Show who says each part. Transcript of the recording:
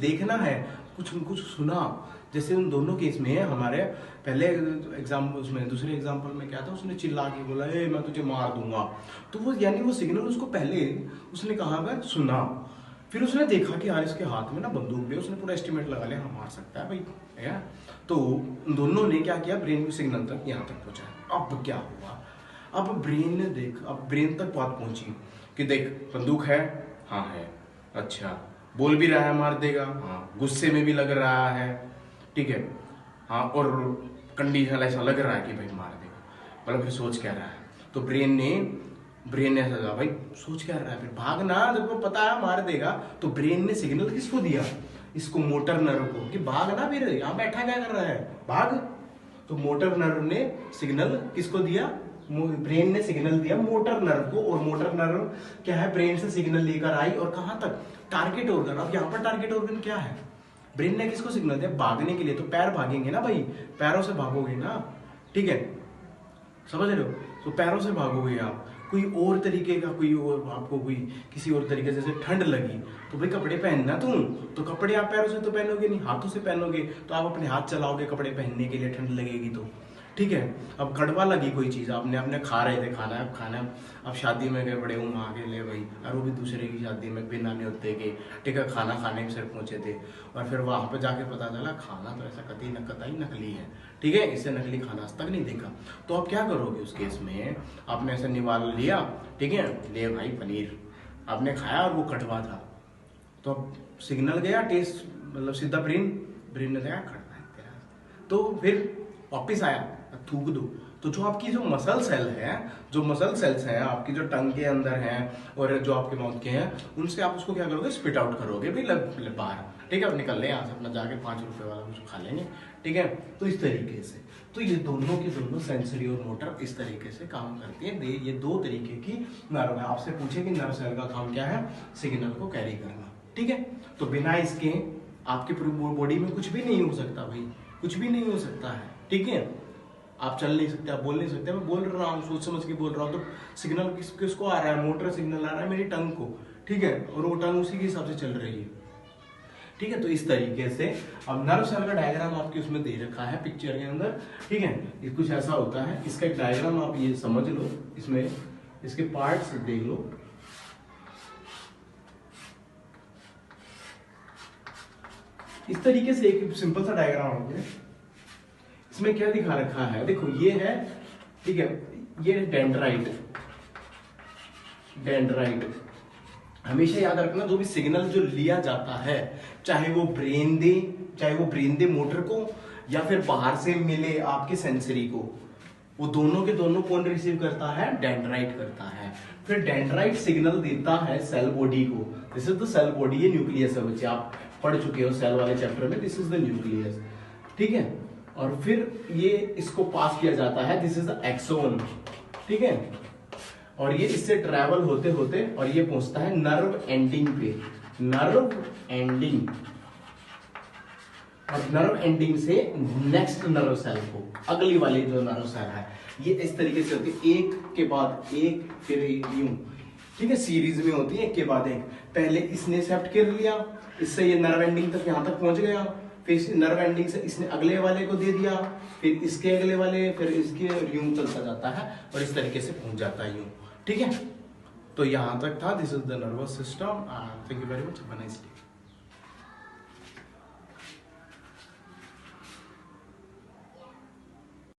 Speaker 1: देखना है, कुछ कुछ सुना। जैसे उन दोनों केस में हमारे पहले उसमें दूसरे एग्जाम्पल में क्या था, उसने चिल्ला के बोला ए मैं तुझे मार दूंगा, तो वो यानी वो सिग्नल उसको पहले उसने कहा मैं सुना, फिर उसने देखा कि यार इसके हाथ में ना बंदूक भी, उसने पूरा एस्टिमेट लगा लिया हाँ मार सकता है भाई है। तो दोनों ने क्या किया, ब्रेन के सिग्नल तक यहाँ तक पहुंचा। अब क्या हुआ, अब ब्रेन ने देख, अब ब्रेन तक बात पहुंची कि देख बंदूक है, हाँ है, अच्छा बोल भी रहा है मार देगा, हाँ गुस्से में भी लग रहा है, ठीक है, हाँ और कंडीशन ऐसा लग रहा है कि भाई मार देगा, मतलब फिर सोच क्या रहा है। तो ब्रेन ने ऐसा कहा भाई सोच क्या रहा है, फिर भागना, जब वो पता है मार देगा। तो ब्रेन ने सिग्नल किसको दिया, इसको मोटर नर्व को, कि भागना, फिर यहाँ बैठा क्या कर रहा है भाग। तो मोटर नर्व ने सिग्नल किसको दिया, ब्रेन ने सिग्नल दिया मोटर नर्व को, और मोटर नर्व क्या है, ब्रेन से सिग्नल लेकर आई और कहां तक, टारगेट ऑर्गन। अब यहाँ पर टारगेट ऑर्गन क्या है, ब्रेन ने किसको सिग्नल दिया, भागने के लिए। तो पैर भागेंगे ना भाई, पैरों से भागोगे ना, ठीक है, समझ रहे हो। तो पैरों से भागोगे आप, कोई और तरीके का, कोई और आपको कोई किसी और तरीके से, जैसे ठंड लगी तो भाई कपड़े पहनना तुम, तो कपड़े आप पैरों से तो पहनोगे नहीं, हाथों से पहनोगे। तो आप अपने हाथ चलाओगे कपड़े पहनने के लिए, ठंड लगेगी तो, ठीक है। अब कड़वा लगी कोई चीज, आपने खा रहे थे, खाना अब खाना, अब शादी में गए बड़े हूँ आगे ले भाई, और वो भी दूसरे की शादी में बिना न्योते के, ठीक है, खाना खाने में सिर्फ पहुंचे थे, और फिर वहां पे जाके पता चला खाना तो ऐसा कतई नकली है, ठीक है, इससे नकली खाना आज तक नहीं देखा। तो आप क्या करोगे उस केस में, आपने ऐसा निवाल लिया, ठीक है, ले भाई पनीर आपने खाया और वो कड़वा था, तो अब सिग्नल गया, टेस्ट मतलब सीधा ब्रेन ने देखा कड़वा है तेरा, तो फिर वापिस आया थूक दो। तो जो आपकी जो मसल सेल है, जो मसल सेल्स हैं आपकी, जो टंग के अंदर हैं और जो आपके माउथ के हैं, उनसे आप उसको क्या करोगे, स्पिट आउट करोगे भाई बाहर, ठीक है, अब निकल ले यहाँ से, अपना जाके 5 रुपए वाला कुछ खा लेंगे, ठीक है। तो इस तरीके से, तो ये दोनों के दोनों सेंसरी और मोटर इस तरीके से काम करती है। ये 2 तरीके की नर्व है। आपसे पूछे कि नर्व सेल का काम क्या है, सिग्नल को कैरी करना, ठीक है। तो बिना इसके आपके पूरी बॉडी में कुछ भी नहीं हो सकता भाई, कुछ भी नहीं हो सकता है, ठीक है। आप चल नहीं सकते, आप बोल नहीं सकते, मैं बोल रहा हूँ सोच समझ के बोल रहा हूँ, तो सिग्नल किसको आ रहा है, मोटर सिग्नल आ रहा है मेरी टंग को, ठीक है, और वो टंग उसी के हिसाब से चल रही है, ठीक है। तो इस तरीके से अब नर्व सेल का डायग्राम आपके उसमें दे रखा है पिक्चर के अंदर, ठीक है। ये कुछ ऐसा होता है, इसका एक डायग्राम आप ये समझ लो, इसमें इसके पार्ट्स देख लो। इस तरीके से एक सिंपल सा डायग्राम हो गया। इसमें क्या दिखा रखा है, देखो ये है, ठीक है, ये डेंड्राइट हमेशा याद रखना, जो भी सिग्नल जो लिया जाता है, चाहे वो ब्रेन दे मोटर को, या फिर बाहर से मिले आपके सेंसरी को, वो दोनों के दोनों कौन रिसीव करता है, डेंड्राइट करता है। फिर डेंड्राइट सिग्नल देता है सेल बॉडी को, this is the cell body, ये न्यूक्लियस है बच्चे, आप पढ़ चुके हो सेल वाले चैप्टर में, दिस इज द न्यूक्लियस, ठीक है। और फिर ये इसको पास किया जाता है, दिस इज द एक्सोन, ठीक है, और ये इससे ट्रैवल होते होते और ये पहुंचता है नर्व एंडिंग पे, नर्व एंडिंग, और नर्व एंडिंग से नेक्स्ट नर्व सेल को, अगली वाली जो नर्व सेल है, ये इस तरीके से होती है, एक के बाद एक, फिर यूं, ठीक है, सीरीज में होती है, एक के बाद एक। पहले इसने सेप्ट कर लिया, इससे ये नर्व एंडिंग तक यहां तक पहुंच गया, फिर नर्व एंडिंग से इसने अगले वाले को दे दिया, फिर इसके अगले वाले, फिर इसके, यूं चलता जाता है और इस तरीके से पहुंच जाता है यूं, ठीक है। तो यहां तक था, this is the nervous system. Thank you very much, have a nice day.